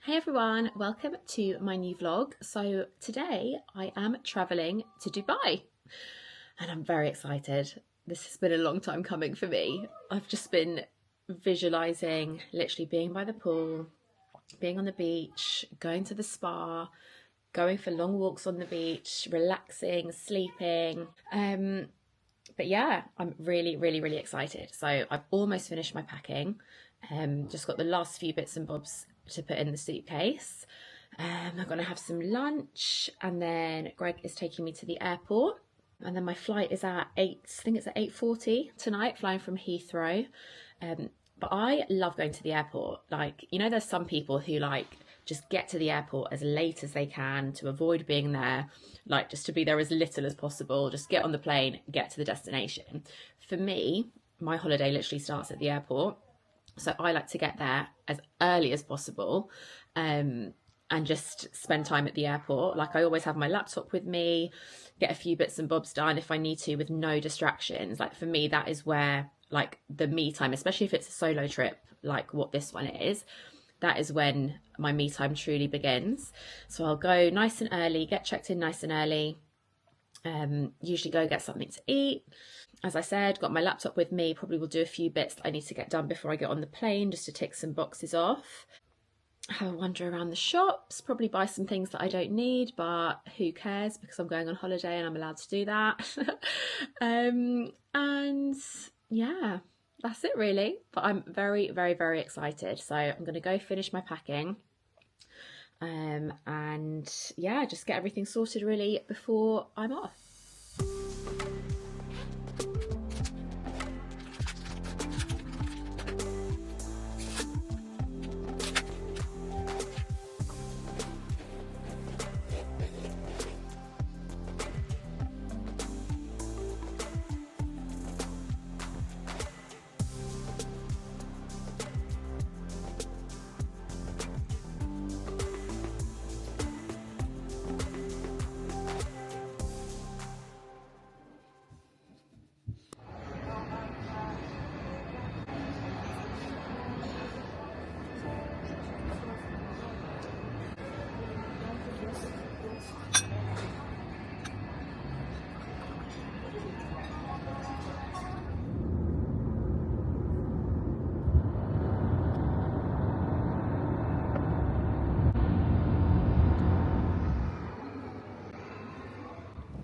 Hey everyone, welcome to my new vlog. So today I am traveling to Dubai and I'm very excited. This has been a long time coming for me. I've just been visualizing literally being by the pool, being on the beach, going to the spa, going for long walks on the beach, relaxing, sleeping. But yeah, I'm really excited. So I've almost finished my packing. Just got the last few bits and bobs to put in the suitcase. I'm going to have some lunch and then Greg is taking me to the airport. And then my flight is at 8, I think it's at 8:40 tonight, flying from Heathrow. But I love going to the airport. Like, you know, there's some people who like just get to the airport as late as they can to avoid being there, like just to be there as little as possible, just get on the plane, get to the destination. For me, my holiday literally starts at the airport. So I like to get there as early as possible and just spend time at the airport. Like I always have my laptop with me, get a few bits and bobs done if I need to with no distractions. Like for me, that is where like the me time, especially if it's a solo trip, like what this one is, that is when my me time truly begins. So I'll go nice and early, get checked in nice and early, usually go get something to eat. As I said, got my laptop with me, probably will do a few bits that I need to get done before I get on the plane just to tick some boxes off. Have a wander around the shops, probably buy some things that I don't need, but who cares because I'm going on holiday and I'm allowed to do that. And yeah, that's it really. But I'm very excited. So I'm going to go finish my packing. And yeah, just get everything sorted really before I'm off.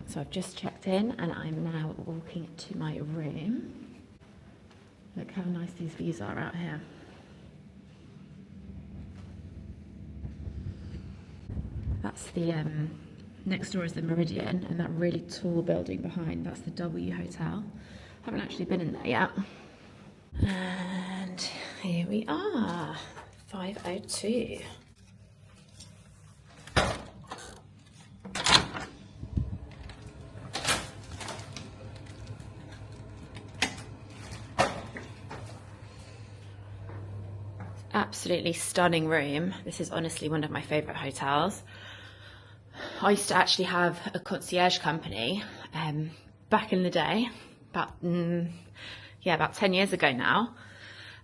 So I've just checked in and I'm now walking to my room. Look how nice these views are out here. That's the, next door is the Meridian, and that really tall building behind, that's the W Hotel. Haven't actually been in there yet. And here we are, 5:02. Absolutely stunning room. This is honestly one of my favourite hotels. I used to actually have a concierge company back in the day, about 10 years ago now.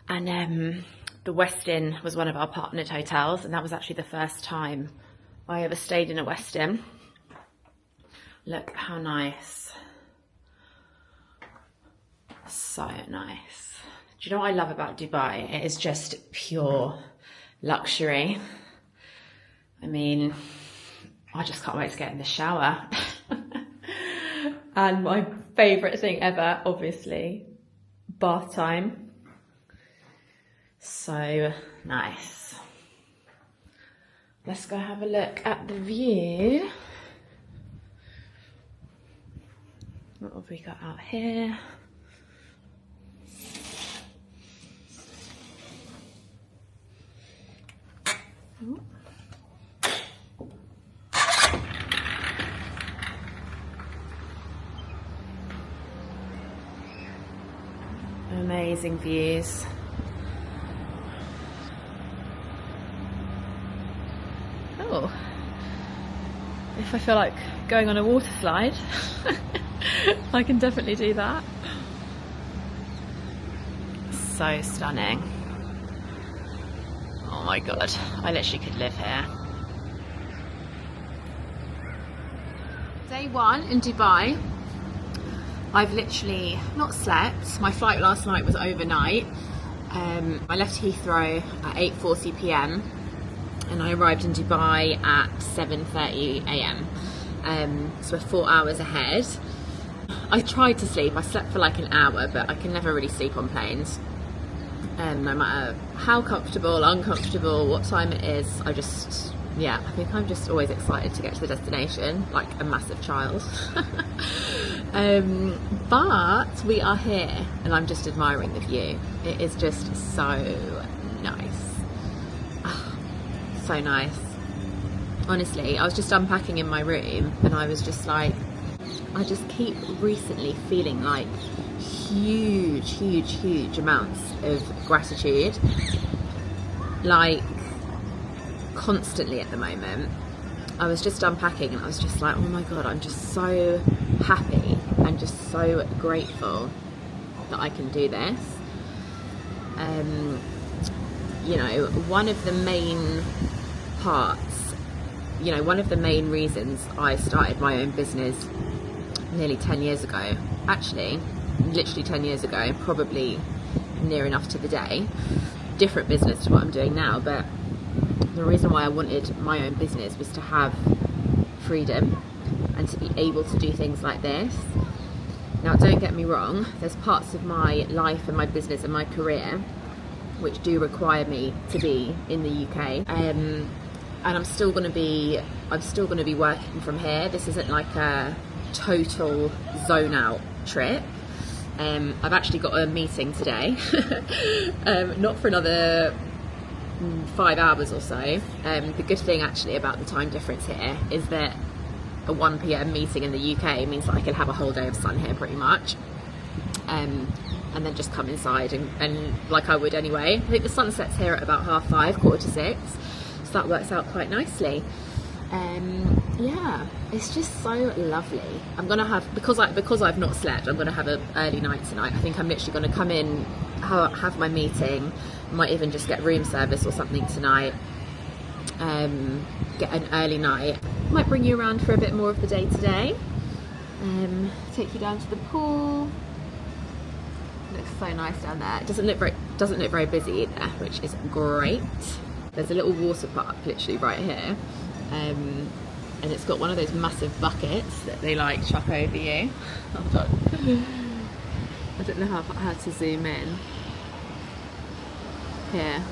And the Westin was one of our partnered hotels, and that was actually the first time I ever stayed in a Westin. Look how nice. So nice. Do you know what I love about Dubai? It is just pure luxury. I mean, I just can't wait to get in the shower. And my favourite thing ever, obviously, bath time. So nice. Let's go have a look at the view. What have we got out here? Ooh. Amazing views. Oh, if I feel like going on a water slide, I can definitely do that. So stunning. Oh my God, I literally could live here. Day one in Dubai. I've literally not slept. My flight last night was overnight. I left Heathrow at 8:40 p.m. and I arrived in Dubai at 7:30 a.m. So we're 4 hours ahead. I tried to sleep. I slept for like an hour, but I can never really sleep on planes. No matter how comfortable, uncomfortable, what time it is, I think I'm just always excited to get to the destination, like a massive child. But we are here and I'm just admiring the view. It is just so nice. Oh, so nice. Honestly, I was just unpacking in my room and I was just like, I just keep recently feeling like huge amounts of gratitude, like constantly at the moment. I was just unpacking and I was just like, oh my God, I'm just so happy and just so grateful that I can do this. You know, one of the main reasons I started my own business nearly 10 years ago, actually, literally 10 years ago, probably near enough to the day, different business to what I'm doing now, but the reason why I wanted my own business was to have freedom and to be able to do things like this. Now, don't get me wrong, there's parts of my life and my business and my career which do require me to be in the UK, and I'm still going to be working from here. This isn't like a total zone out trip. I've actually got a meeting today, not for another 5 hours or so. The good thing actually about the time difference here is that a 1 p.m. meeting in the UK means that I can have a whole day of sun here pretty much, and then just come inside and like I would anyway. I think the sun sets here at about 5:30, 5:45, so that works out quite nicely. Yeah, it's just so lovely. I'm gonna have, because I've not slept, I'm gonna have an early night tonight. I think I'm literally gonna come in, have my meeting, might even just get room service or something tonight, get an early night. Might bring you around for a bit more of the day today, take you down to the pool. Looks so nice down there. It doesn't look very busy either, which is great. There's a little water park literally right here, and it's got one of those massive buckets that they like chuck over you. Hold on. I don't know how to zoom in. Here.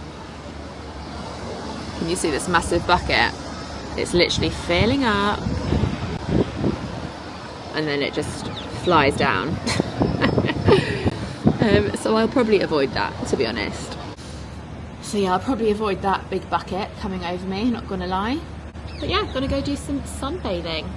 Can you see this massive bucket? It's literally filling up and then it just flies down. So I'll probably avoid that, to be honest. So yeah, I'll probably avoid that big bucket coming over me, not gonna lie. But yeah, gonna go do some sunbathing.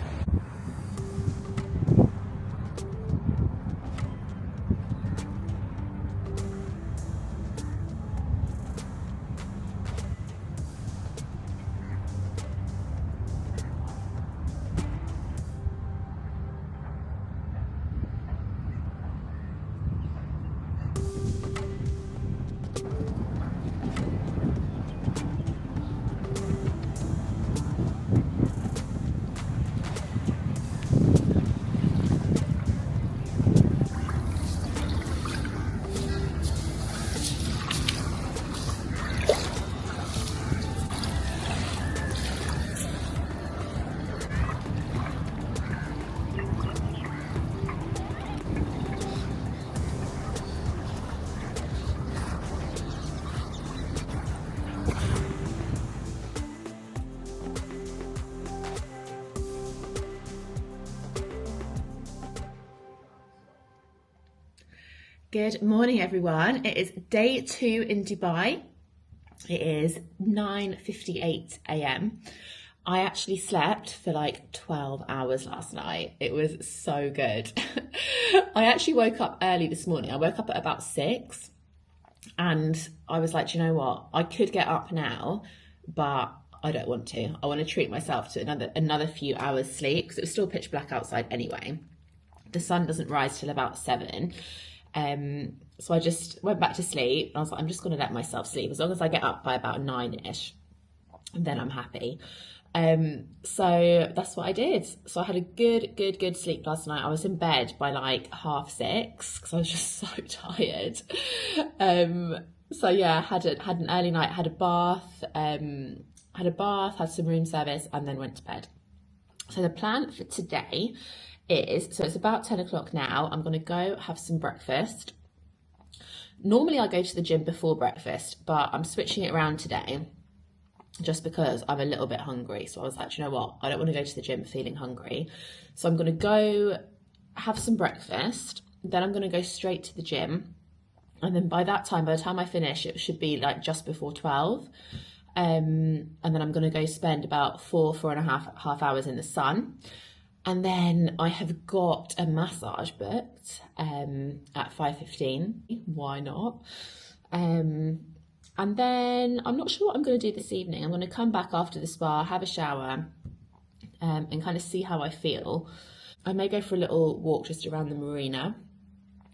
Good morning, everyone. It is day 2 in Dubai. It is 9:58 a.m. I actually slept for like 12 hours last night. It was so good. I actually woke up early this morning. I woke up at about 6 and I was like, do you know what? I could get up now, but I don't want to. I want to treat myself to another few hours sleep because it was still pitch black outside anyway. The sun doesn't rise till about 7. So I just went back to sleep. I was like, I'm just going to let myself sleep. As long as I get up by about 9-ish, then I'm happy. So that's what I did. So I had a good sleep last night. I was in bed by like 6:30 because I was just so tired. So yeah, had an early night, had a bath, had some room service, and then went to bed. So the plan for today is, so it's about 10 o'clock now. I'm going to go have some breakfast. Normally I go to the gym before breakfast, but I'm switching it around today just because I'm a little bit hungry. So I was like, you know what? I don't want to go to the gym feeling hungry. So I'm going to go have some breakfast. Then I'm going to go straight to the gym. And then by the time I finish, it should be like just before 12. And then I'm going to go spend about four and a half hours in the sun. And then I have got a massage booked at 5:15. Why not? And then I'm not sure what I'm going to do this evening. I'm going to come back after the spa, have a shower, and kind of see how I feel. I may go for a little walk just around the Marina,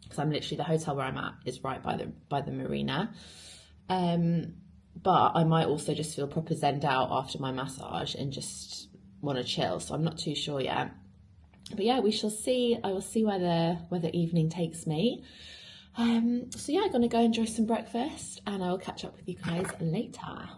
because I'm literally, the hotel where I'm at is right by the Marina. But I might also just feel proper zened out after my massage and just want to chill. So I'm not too sure yet. But yeah, we shall see. I will see where the evening takes me. So yeah, I'm going to go enjoy some breakfast and I will catch up with you guys later.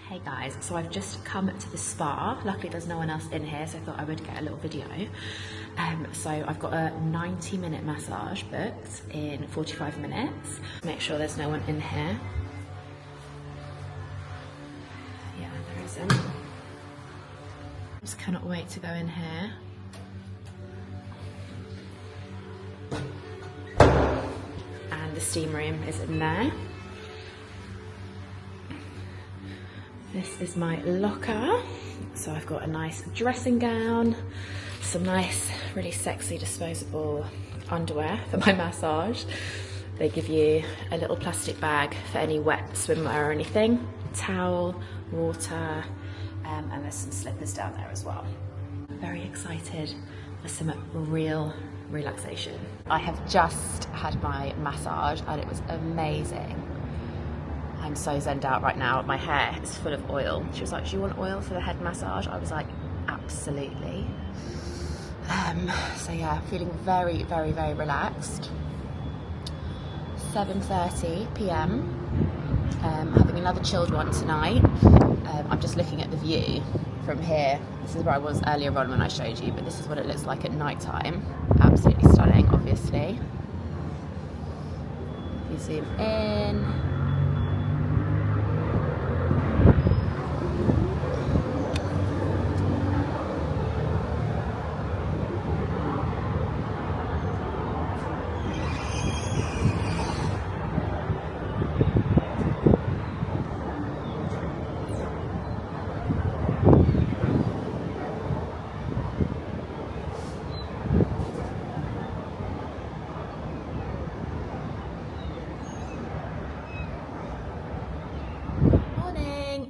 Hey guys, so I've just come to the spa. Luckily there's no one else in here, so I thought I would get a little video. So I've got a 90-minute massage booked in 45 minutes. Make sure there's no one in here. Yeah, there isn't. Just cannot wait to go in here. And the steam room is in there. This is my locker. So I've got a nice dressing gown, some nice, really sexy disposable underwear for my massage. They give you a little plastic bag for any wet swimwear or anything, towel, water, and there's some slippers down there as well. I'm very excited for some real relaxation. I have just had my massage and it was amazing. I'm so zened out right now. My hair is full of oil. She was like, do you want oil for the head massage? I was like, absolutely. So yeah, feeling very, very, very relaxed. 7:30 p.m. Having another chilled one tonight. I'm just looking at the view from here. This is where I was earlier on when I showed you, but this is what it looks like at night time. Absolutely stunning, obviously. If you zoom in.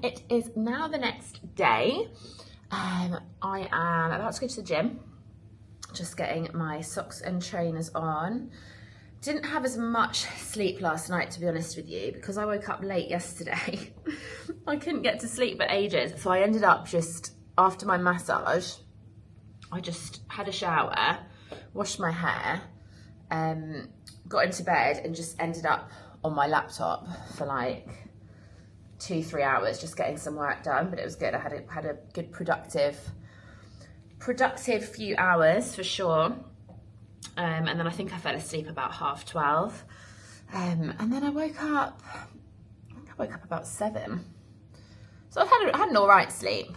It is now the next day. I am about to go to the gym, just getting my socks and trainers on. Didn't have as much sleep last night, to be honest with you, because I woke up late yesterday. I couldn't get to sleep for ages, so I ended up just, after my massage, I just had a shower, washed my hair, got into bed and just ended up on my laptop for like 2-3 hours just getting some work done, but it was good. I had a good productive productive few hours for sure. And then I think I fell asleep about 12:30. And then I woke up about 7. So I've had an all right sleep,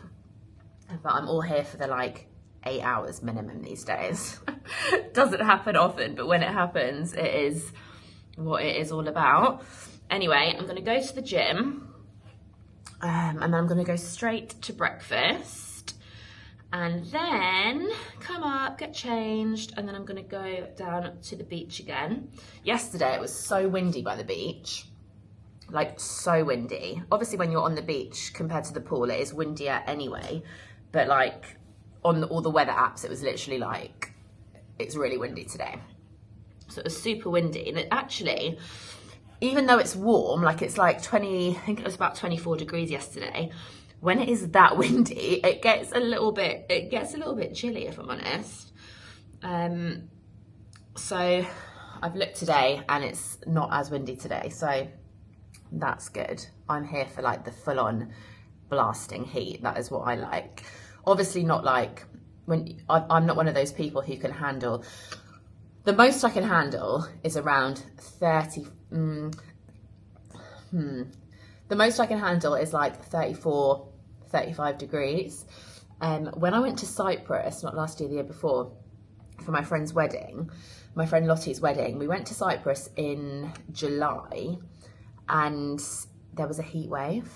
but I'm all here for the like 8 hours minimum these days. Doesn't happen often, but when it happens, it is what it is all about. Anyway, I'm gonna go to the gym, and then I'm gonna go straight to breakfast, and then come up, get changed, and then I'm gonna go down to the beach again. Yesterday it was so windy by the beach, like so windy. Obviously when you're on the beach compared to the pool, it is windier anyway, but like on all the weather apps, it was literally like, it's really windy today. So it was super windy, and it actually, even though it's warm, like it's like 20, I think it was about 24 degrees yesterday, when it is that windy, it gets a little bit chilly, if I'm honest. So I've looked today and it's not as windy today, so that's good. I'm here for like the full-on blasting heat. That is what I like. Obviously not like, I'm not one of those people who can handle, the most I can handle is around 30, the most I can handle is like 34, 35 degrees. When I went to Cyprus, not last year, the year before, for my friend's wedding, my friend Lottie's wedding, we went to Cyprus in July, and there was a heat wave,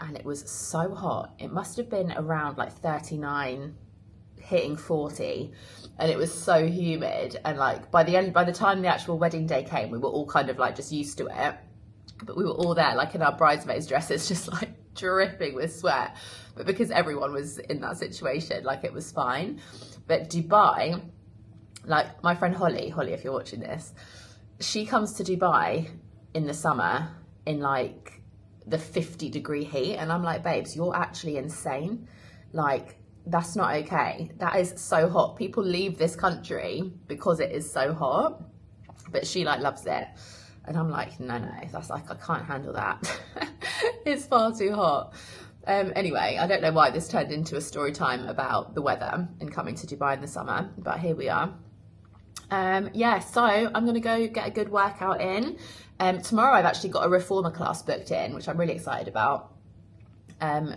and it was so hot. It must have been around like 39, hitting 40, and it was so humid. And like by the time the actual wedding day came, we were all kind of like just used to it, but we were all there like in our bridesmaids dresses, just like dripping with sweat. But because everyone was in that situation, like it was fine. But Dubai, like my friend Holly, if you're watching this, she comes to Dubai in the summer in like the 50-degree heat, and I'm like, babes, you're actually insane. Like, that's not okay. That is so hot. People leave this country because it is so hot, but she like loves it. And I'm like, no, that's like, I can't handle that. It's far too hot. Anyway, I don't know why this turned into a story time about the weather and coming to Dubai in the summer, but here we are. Yeah, so I'm going to go get a good workout in. Tomorrow I've actually got a reformer class booked in, which I'm really excited about.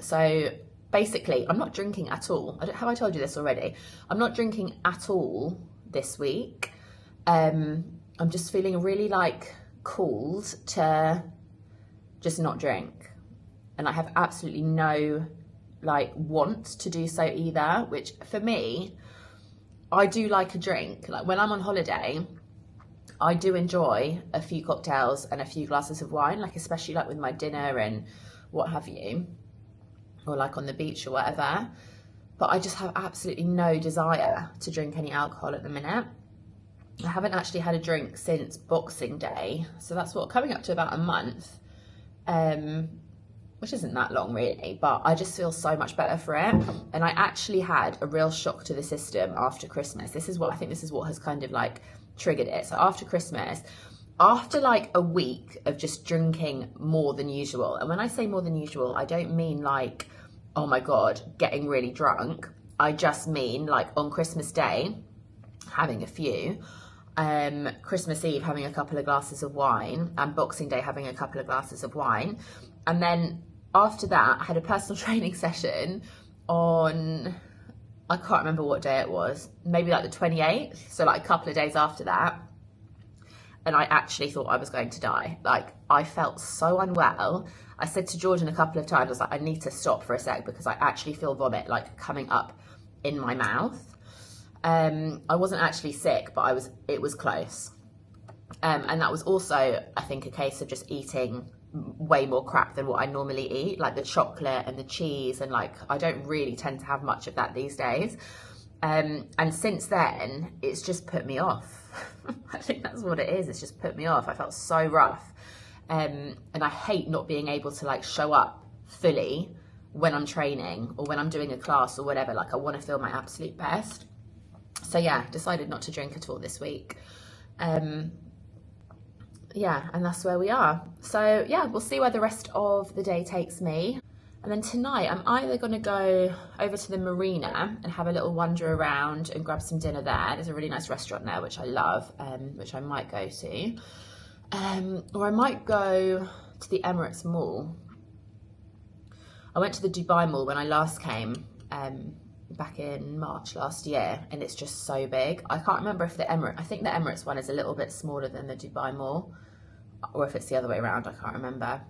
So basically, I'm not drinking at all. Have I told you this already? I'm not drinking at all this week. I'm just feeling really like called to just not drink. And I have absolutely no like want to do so either, which for me, I do like a drink. Like when I'm on holiday, I do enjoy a few cocktails and a few glasses of wine, like especially like with my dinner and what have you, or like on the beach or whatever. But I just have absolutely no desire to drink any alcohol at the minute. I haven't actually had a drink since Boxing Day, so that's what, coming up to about a month, which isn't that long really, but I just feel so much better for it. And I actually had a real shock to the system after Christmas. This is what has kind of like triggered it. So after Christmas, after like a week of just drinking more than usual, and when I say more than usual, I don't mean like, oh my God, getting really drunk. I just mean like on Christmas Day, having a few, Christmas Eve having a couple of glasses of wine, and Boxing Day having a couple of glasses of wine. And then after that, I had a personal training session on, I can't remember what day it was, maybe like the 28th, so like a couple of days after that. And I actually thought I was going to die. Like, I felt so unwell. I said to Jordan a couple of times, I was like, I need to stop for a sec because I actually feel vomit like coming up in my mouth. I wasn't actually sick, but it was close. And that was also, I think, a case of just eating way more crap than what I normally eat, like the chocolate and the cheese, and like I don't really tend to have much of that these days. And since then, it's just put me off. I think that's what it is. It's just put me off. I felt so rough. And I hate not being able to like show up fully when I'm training or when I'm doing a class or whatever. Like I want to feel my absolute best. So yeah, decided not to drink at all this week. Yeah, and that's where we are. So yeah, we'll see where the rest of the day takes me. And And then tonight I'm either going to go over to the Marina and have a little wander around and grab some dinner there. There's a really nice restaurant there, which I love, which I might go to. Or I might go to the Emirates Mall. I went to the Dubai Mall when I last came, back in March last year, and it's just so big. I can't remember if I think the Emirates one is a little bit smaller than the Dubai Mall, or if it's the other way around, I can't remember.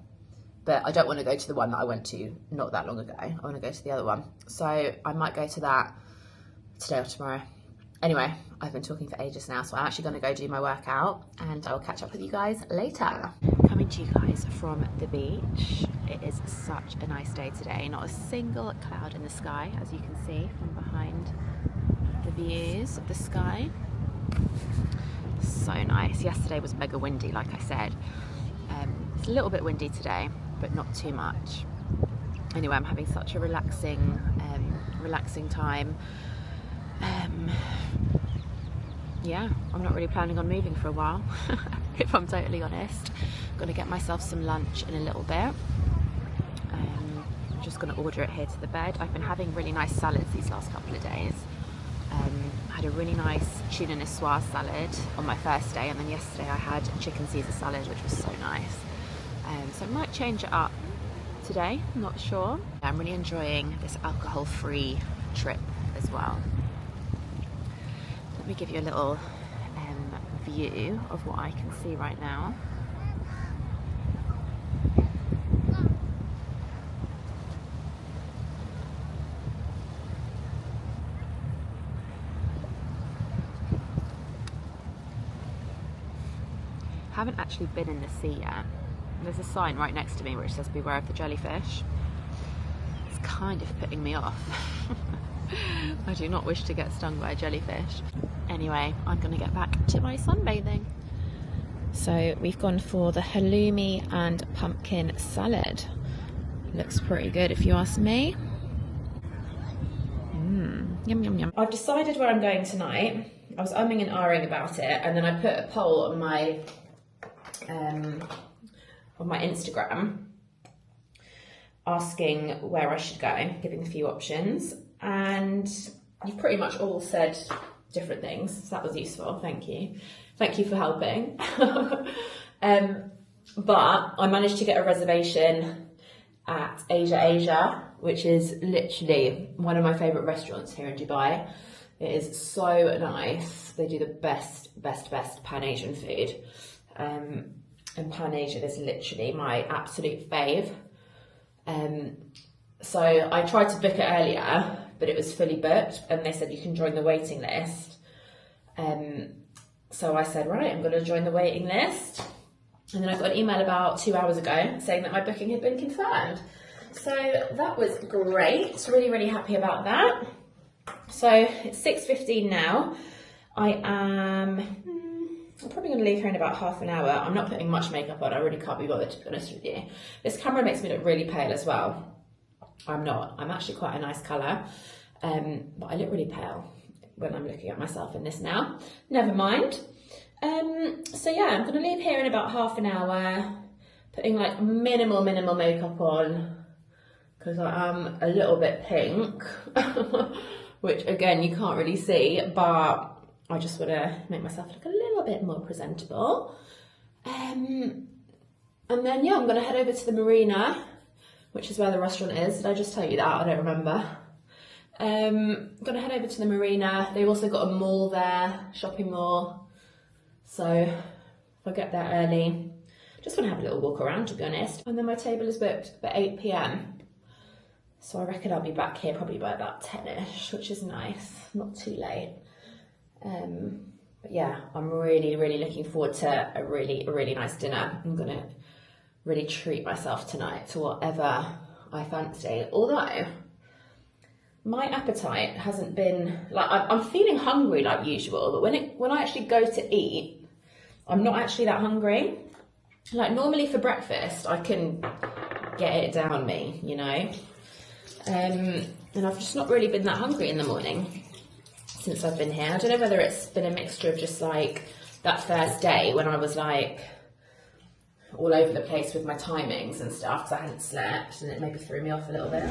But I don't want to go to the one that I went to not that long ago. I want to go to the other one. So I might go to that today or tomorrow. Anyway, I've been talking for ages now, so I'm actually going to go do my workout, and I will catch up with you guys later. Coming to you guys from the beach. It is such a nice day today. Not a single cloud in the sky, as you can see from behind the views of the sky. So nice. Yesterday was mega windy, like I said. It's a little bit windy today, but not too much. Anyway, I'm having such a relaxing time. Yeah, I'm not really planning on moving for a while, if I'm totally honest. I'm going to get myself some lunch in a little bit. I'm just going to order it here to the bed. I've been having really nice salads these last couple of days. I had a really nice tuna niçoise salad on my first day, and then yesterday I had chicken Caesar salad, which was so nice. So I might change it up today, I'm not sure. I'm really enjoying this alcohol-free trip as well. Let me give you a little view of what I can see right now. Haven't actually been in the sea yet. There's a sign right next to me which says beware of the jellyfish. It's kind of putting me off. I do not wish to get stung by a jellyfish. Anyway, I'm going to get back to my sunbathing. So we've gone for the halloumi and pumpkin salad. Looks pretty good if you ask me. Yum yum yum. I've decided where I'm going tonight. I was umming and ahhing about it, and then I put a poll on my Instagram asking where I should go, giving a few options, and you've pretty much all said different things, so that was useful. Thank you for helping. But I managed to get a reservation at Asia, which is literally one of my favourite restaurants here in Dubai. It is so nice. They do the best Pan Asian food. And Pan Asian is literally my absolute fave. So I tried to book it earlier, but it was fully booked, and they said you can join the waiting list. So I said, right, I'm going to join the waiting list. And then I got an email about 2 hours ago saying that my booking had been confirmed. So that was great. Really happy about that. So it's 6:15 now. I'm probably going to leave here in about half an hour. I'm not putting much makeup on. I really can't be bothered, to be honest with you. This camera makes me look really pale as well. I'm not. I'm actually quite a nice colour. But I look really pale when I'm looking at myself in this now. Never mind. So yeah, I'm going to leave here in about half an hour, putting like minimal makeup on, because I am a little bit pink, which again, you can't really see, but I just want to make myself look a little bit more presentable. And then, yeah, I'm going to head over to the Marina, which is where the restaurant is. Did I just tell you that? I don't remember. I'm going to head over to the Marina. They've also got a mall there, shopping mall. So if I get there early, just want to have a little walk around, to be honest. And then my table is booked for 8 p.m. So I reckon I'll be back here probably by about 10ish, which is nice, not too late. But yeah, I'm really looking forward to a really nice dinner. I'm gonna really treat myself tonight to whatever I fancy. Although my appetite hasn't been like, I'm feeling hungry like usual, but when I actually go to eat, I'm not actually that hungry. Like normally for breakfast, I can get it down me, you know. And I've just not really been that hungry in the morning since I've been here. I don't know whether it's been a mixture of just like that first day when I was like all over the place with my timings and stuff because I hadn't slept, and it maybe threw me off a little bit.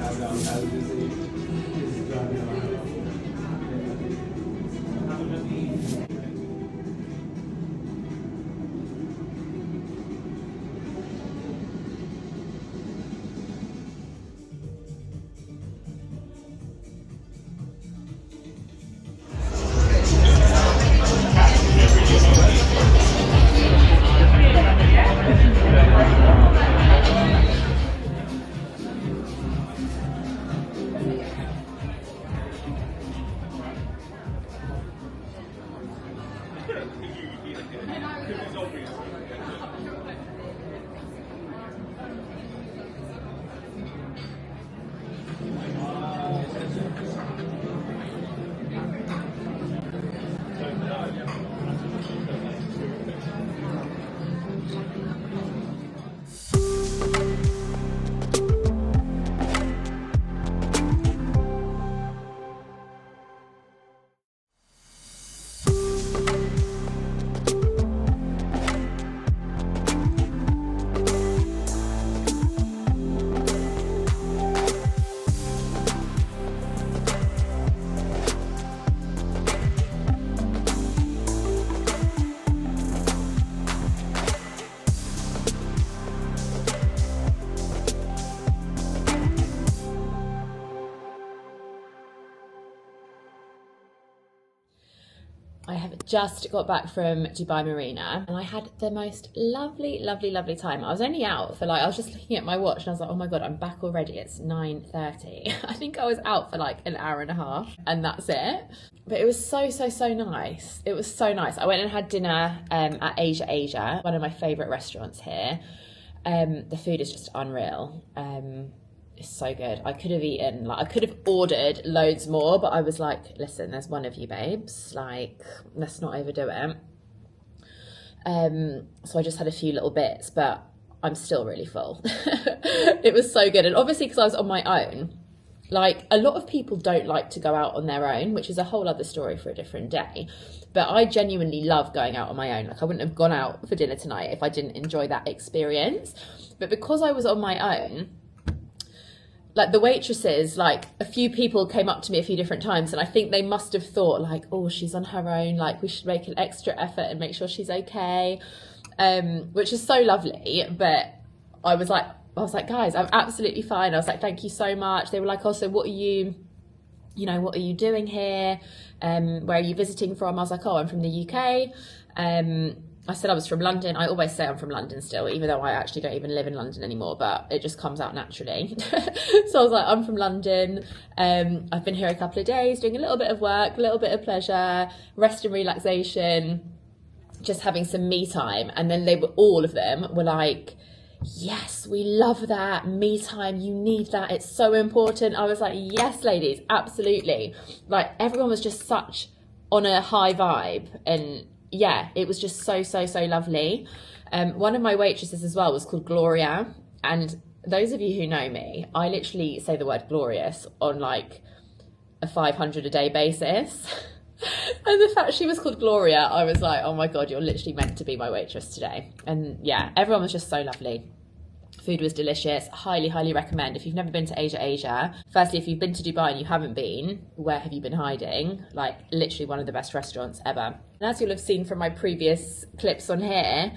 I have just got back from Dubai Marina and I had the most lovely time. I was only out for like, I was just looking at my watch and I was like, oh my God, I'm back already. It's 9:30. I think I was out for like an hour and a half and that's it. But it was so nice. It was so nice. I went and had dinner at Asia, one of my favourite restaurants here. The food is just unreal. It's so good. I could have eaten, like I could have ordered loads more, but I was like, listen, there's one of you babes, like let's not overdo it. So I just had a few little bits, but I'm still really full. It was so good. And obviously because I was on my own, like a lot of people don't like to go out on their own, which is a whole other story for a different day. But I genuinely love going out on my own. Like I wouldn't have gone out for dinner tonight if I didn't enjoy that experience. But because I was on my own, like the waitresses, like a few people came up to me a few different times and I think they must have thought like, oh, she's on her own, like we should make an extra effort and make sure she's okay, which is so lovely. But I was like, guys, I'm absolutely fine. I was like, thank you so much. They were like, oh, so what are you doing here? Where are you visiting from? I was like, oh, I'm from the UK. I said I was from London. I always say I'm from London still, even though I actually don't even live in London anymore, but it just comes out naturally. So I was like, I'm from London. I've been here a couple of days doing a little bit of work, a little bit of pleasure, rest and relaxation, just having some me time. And then all of them were like, yes, we love that. Me time, you need that. It's so important. I was like, yes, ladies, absolutely. Like everyone was just such on a high vibe and yeah, it was just so lovely. One of my waitresses as well was called Gloria, and those of you who know me, I literally say the word glorious on like a 500 a day basis. And the fact she was called Gloria, I was like, oh my God, you're literally meant to be my waitress today. And yeah, everyone was just so lovely. Food was delicious. Highly recommend. If you've never been to Asia, firstly, if you've been to Dubai and you haven't been, where have you been hiding? Like literally one of the best restaurants ever. And as you'll have seen from my previous clips on here,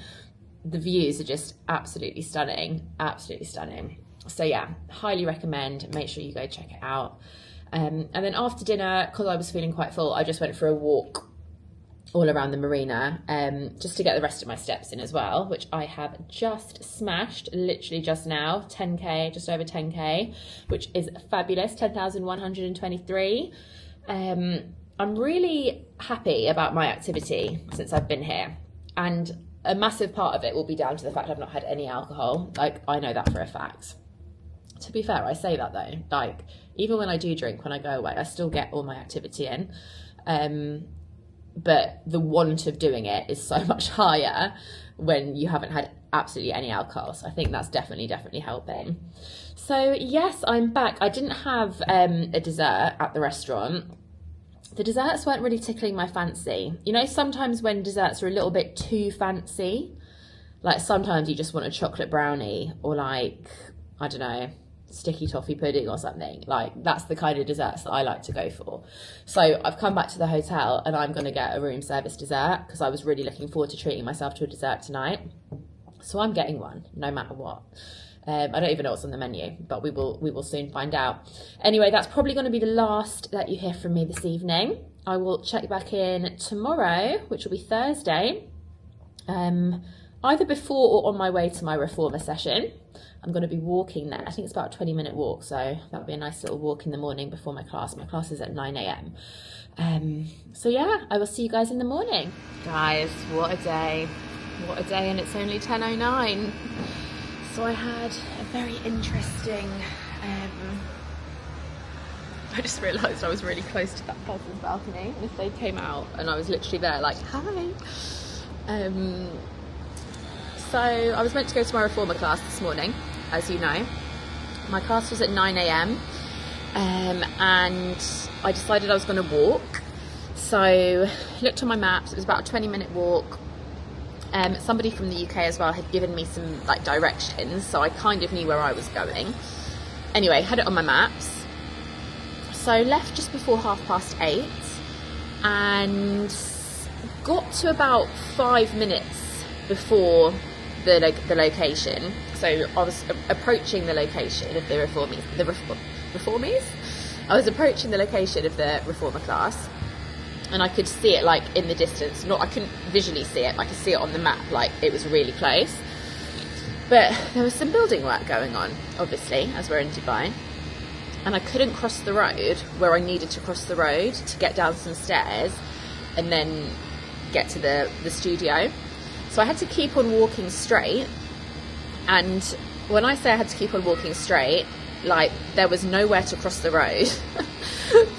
the views are just absolutely stunning. So yeah, highly recommend. Make sure you go check it out. And then after dinner, because I was feeling quite full, I just went for a walk all around the marina, just to get the rest of my steps in as well, which I have just smashed literally just now. 10k, just over 10k, which is fabulous. 10,123. I'm really happy about my activity since I've been here, and a massive part of it will be down to the fact I've not had any alcohol. Like I know that for a fact. To be fair, I say that though, like even when I do drink, when I go away, I still get all my activity in. But the want of doing it is so much higher when you haven't had absolutely any alcohol. So I think that's definitely helping. So yes, I'm back. I didn't have a dessert at the restaurant. The desserts weren't really tickling my fancy. You know, sometimes when desserts are a little bit too fancy, Like sometimes you just want a chocolate brownie or like, I don't know, sticky toffee pudding or something. Like that's the kind of desserts that I like to go for. So I've come back to the hotel and I'm going to get a room service dessert because I was really looking forward to treating myself to a dessert tonight. So I'm getting one no matter what. I don't even know what's on the menu, but we will soon find out. Anyway, that's probably going to be the last that you hear from me this evening. I will check back in tomorrow, which will be Thursday, either before or on my way to my reformer session. I'm going to be walking there. I think it's about a 20-minute walk, so that'll be a nice little walk in the morning before my class. My class is at 9 a.m. So yeah, I will see you guys in the morning. Guys, what a day. What a day, and it's only 10:09. So I had a very interesting, I just realised I was really close to that person's balcony, and if they came out and I was literally there like, hi. So I was meant to go to my reformer class this morning, as you know. My class was at 9 a.m. And I decided I was going to walk. So looked on my maps, it was about a 20-minute walk. Somebody from the UK as well had given me some like directions, so I kind of knew where I was going. Anyway, had it on my maps. So left just before 8:30 and got to about 5 minutes before the location. So I was approaching the location of the reformies. I was approaching the location of the reformer class. And I could see it like in the distance. I couldn't visually see it, but I could see it on the map, like it was really close. But there was some building work going on, obviously, as we're in Dubai. And I couldn't cross the road where I needed to cross the road to get down some stairs and then get to the studio. So I had to keep on walking straight. And when I say I had to keep on walking straight, like there was nowhere to cross the road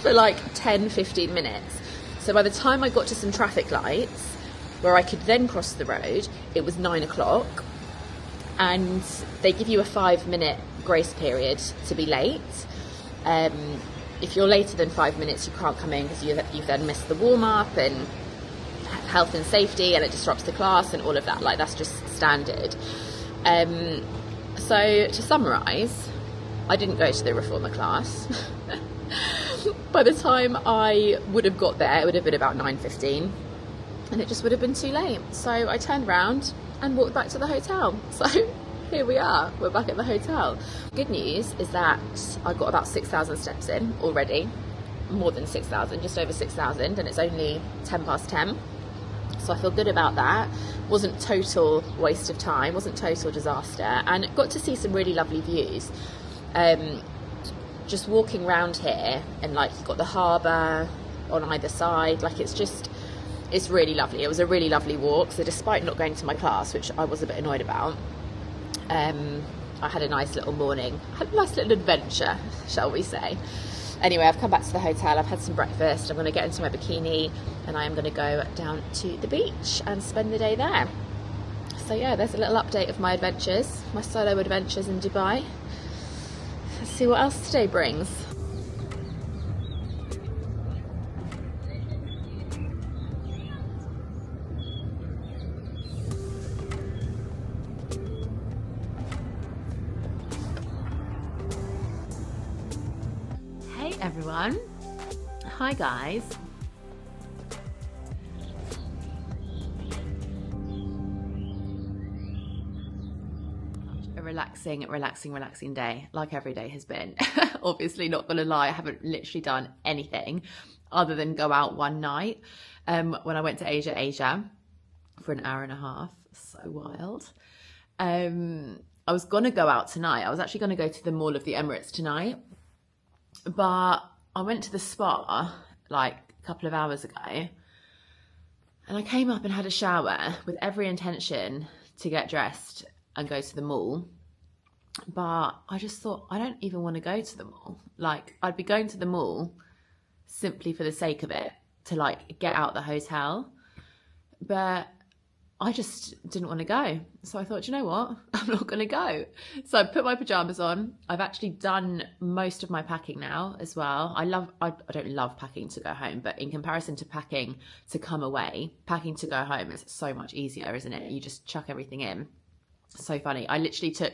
for like 10-15 minutes. So by the time I got to some traffic lights where I could then cross the road, it was 9 o'clock, and they give you a 5-minute grace period to be late. If you're later than 5 minutes, you can't come in because you've then missed the warm-up and health and safety, and it disrupts the class and all of that. Like that's just standard. So to summarise, I didn't go to the reformer class. By the time I would have got there, it would have been about 9:15, and it just would have been too late. So I turned around and walked back to the hotel. So here we are, we're back at the hotel. Good news is that I got about 6,000 steps in already, more than 6,000, just over 6,000, and it's only 10:10. So I feel good about that. Wasn't total waste of time, wasn't total disaster, and got to see some really lovely views. Just walking around here, and like you've got the harbour on either side, like it's really lovely. It was a really lovely walk. So despite not going to my class, which I was a bit annoyed about, I had a nice little morning. I had a nice little adventure, shall we say. Anyway, I've come back to the hotel, I've had some breakfast, I'm going to get into my bikini, and I am going to go down to the beach and spend the day there. So yeah, there's a little update of my adventures, my solo adventures in Dubai. Let's see what else today brings. Hey everyone. Hi guys. Relaxing day, like every day has been. Obviously, not gonna lie, I haven't literally done anything other than go out one night when I went to Asia for an hour and a half. So wild. I was gonna go out tonight. I was actually gonna go to the Mall of the Emirates tonight, but I went to the spa like a couple of hours ago, and I came up and had a shower with every intention to get dressed and go to the mall. But I just thought, I don't even want to go to the mall. Like, I'd be going to the mall simply for the sake of it, to like get out the hotel. But I just didn't want to go. So I thought, you know what? I'm not going to go. So I put my pajamas on. I've actually done most of my packing now as well. I don't love packing to go home, but in comparison to packing to come away, packing to go home is so much easier, isn't it? You just chuck everything in. So funny. I literally took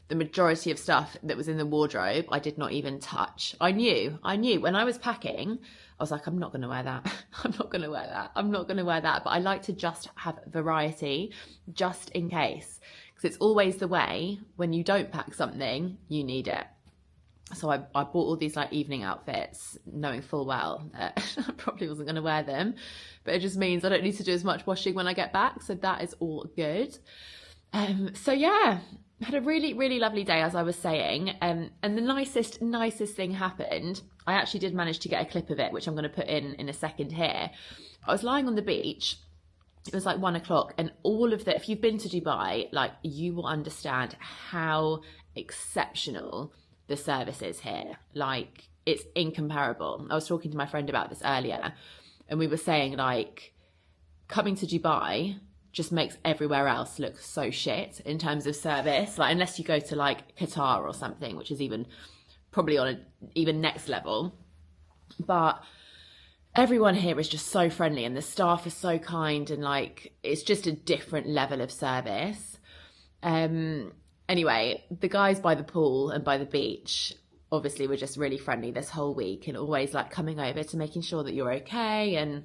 the majority of stuff that was in the wardrobe. I did not even touch. I knew when I was packing, I was like, I'm not going to wear that. I'm not going to wear that. I'm not going to wear that. But I like to just have variety just in case, because it's always the way when you don't pack something, you need it. So I bought all these like evening outfits, knowing full well that I probably wasn't going to wear them, but it just means I don't need to do as much washing when I get back. So that is all good. So yeah, had a really, really lovely day, as I was saying. And the nicest thing happened. I actually did manage to get a clip of it, which I'm going to put in a second here. I was lying on the beach. It was like 1 o'clock, and all of the, if you've been to Dubai, like, you will understand how exceptional the service is here. Like, it's incomparable. I was talking to my friend about this earlier, and we were saying, like, coming to Dubai just makes everywhere else look so shit in terms of service. Like, unless you go to like Qatar or something, which is even probably on an even next level. But everyone here is just so friendly, and the staff is so kind, and like, it's just a different level of service. Anyway, the guys by the pool and by the beach obviously were just really friendly this whole week, and always like coming over to making sure that you're okay, and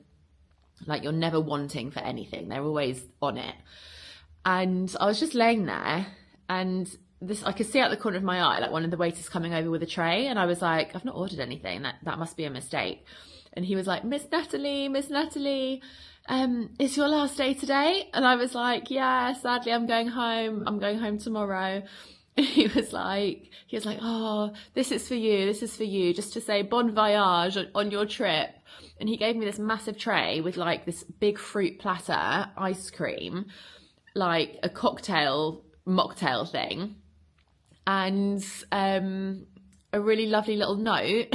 like, you're never wanting for anything. They're always on it. And I was just laying there, and I could see out the corner of my eye, like, one of the waiters coming over with a tray, and I was like, I've not ordered anything. That must be a mistake. And he was like, Miss Natalie, it's your last day today? And I was like, yeah, sadly, I'm going home tomorrow. And he was like, oh, this is for you, just to say bon voyage on your trip. And he gave me this massive tray with like this big fruit platter, ice cream, like a mocktail thing, and a really lovely little note,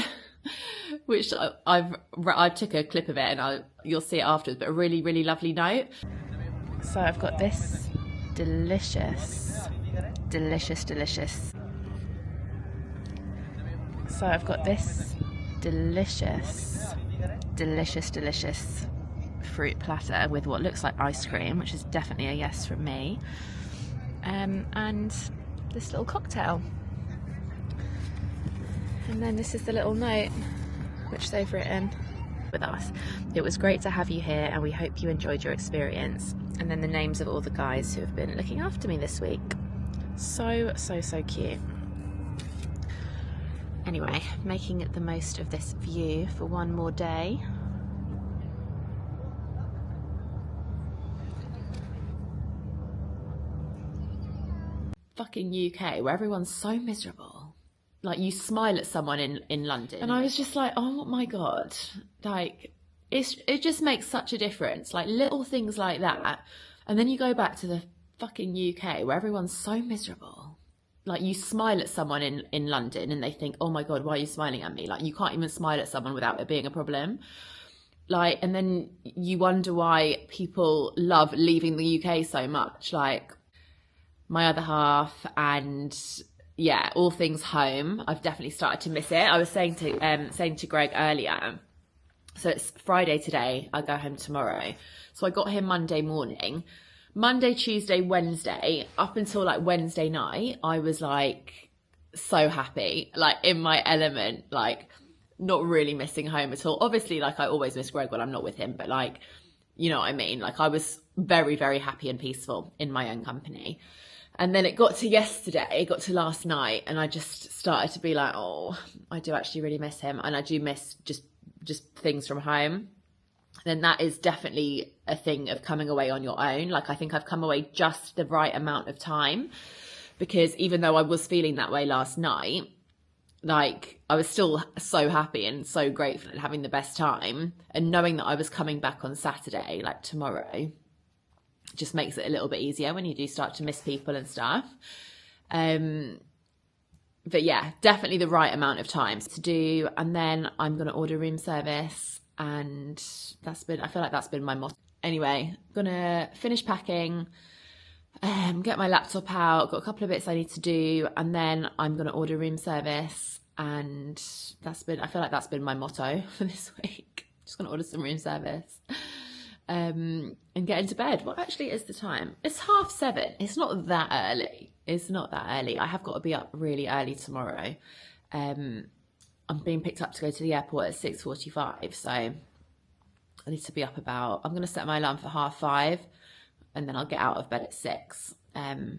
which I took a clip of it, and you'll see it afterwards, but a really, really lovely note. So I've got this delicious. So I've got this delicious fruit platter with what looks like ice cream, which is definitely a yes from me, and this little cocktail. And then this is the little note which they've written with us. It was great to have you here, and we hope you enjoyed your experience. And then the names of all the guys who have been looking after me this week. So cute. Anyway, making the most of this view for one more day. Fucking UK, where everyone's so miserable. Like, you smile at someone in London, and I was just like, oh my God, like, it just makes such a difference. Like, little things like that. And then you go back to the fucking UK, where everyone's so miserable. Like, you smile at someone in London, and they think, oh my God, why are you smiling at me? Like, you can't even smile at someone without it being a problem. Like, and then you wonder why people love leaving the UK so much. Like, my other half, and yeah, all things home, I've definitely started to miss it. I was saying to Greg earlier, so it's Friday today, I go home tomorrow. So I got here Monday morning. Monday, Tuesday, Wednesday, up until like Wednesday night, I was like so happy, like in my element, like not really missing home at all. Obviously, like, I always miss Greg when I'm not with him, but like, you know what I mean? Like, I was very, very happy and peaceful in my own company. And then it got to last night, and I just started to be like, oh, I do actually really miss him, and I do miss just things from home. Then that is definitely a thing of coming away on your own. Like, I think I've come away just the right amount of time, because even though I was feeling that way last night, like, I was still so happy and so grateful and having the best time, and knowing that I was coming back on Saturday, like tomorrow, just makes it a little bit easier when you do start to miss people and stuff. But yeah, definitely the right amount of time to do. And then I'm going to order room service, and I feel like that's been my motto. Anyway, gonna finish packing, get my laptop out, got a couple of bits I need to do, and then I'm gonna order room service. And I feel like that's been my motto for this week. Just gonna order some room service. and get into bed. What actually is the time? It's 7:30. It's not that early. It's not that early. I have got to be up really early tomorrow. I'm being picked up to go to the airport at 6:45, so I need to be up about, I'm going to set my alarm for 5:30, and then I'll get out of bed at 6. Is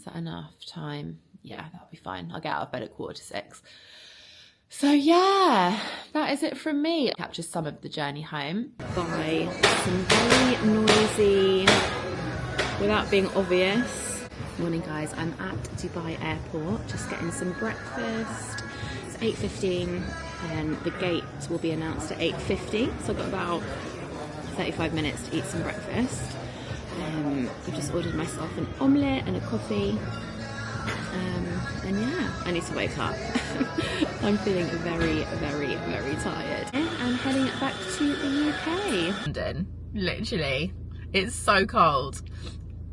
that enough time? Yeah, that'll be fine. I'll get out of bed at 5:45. So yeah, that is it from me. Captures some of the journey home by some very noisy, without being obvious. Morning guys, I'm at Dubai Airport, just getting some breakfast. It's 8:15 and the gate will be announced at 8:50. So I've got about 35 minutes to eat some breakfast. I've just ordered myself an omelette and a coffee. And yeah, I need to wake up. I'm feeling very, very, very tired. And I'm heading back to the UK. London, literally, it's so cold.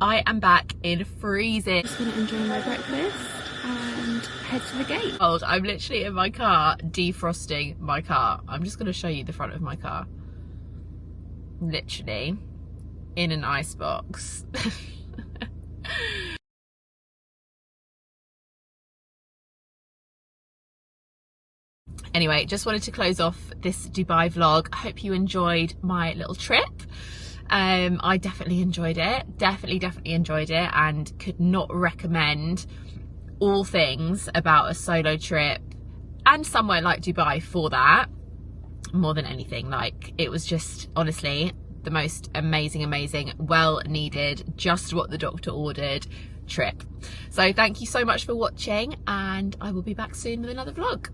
I am back in freezing. Just gonna enjoy my breakfast and head to the gate. I'm literally in my car, defrosting my car. I'm just gonna show you the front of my car. Literally, in an icebox. Anyway, just wanted to close off this Dubai vlog. I hope you enjoyed my little trip. I definitely enjoyed it. Definitely enjoyed it, and could not recommend all things about a solo trip and somewhere like Dubai for that more than anything. Like, it was just honestly the most amazing, well needed, just what the doctor ordered trip. So thank you so much for watching, and I will be back soon with another vlog.